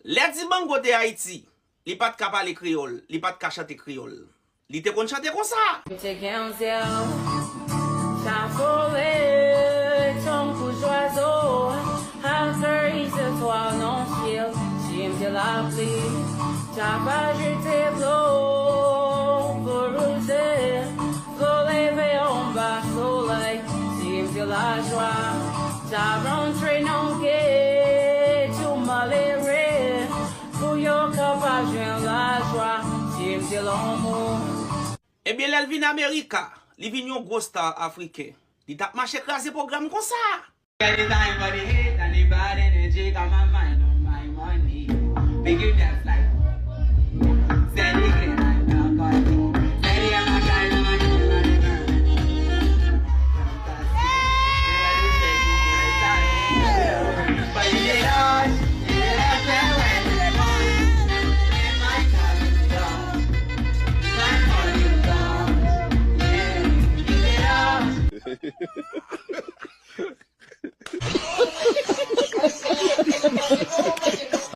Les Dibango de Haïti, li pat ka parler créole, li pat ka chanter créole. Li te kon chanter comme ça. Ton coup d'oiseau, un cerise de toi non ciel, j'aime la pluie, t'as pas jeté l'eau pour roser, faut lever en bas soleil, j'aime la joie, t'as rentré non gay, tu m'as l'air, pour yon capable de la joie, j'aime l'amour. Eh bien, elle vient d'Amérique, li vient yon gros star africain. Li tap marché écrasé programme comme ça. Anytime for the hate and the bad energy, got my mind on my money. Make you dance like Sandy Green, I'm not going to. Sandy, I'm not going to my but you did all, you did all farewell. In my car, my money gone. Yeah, you did all.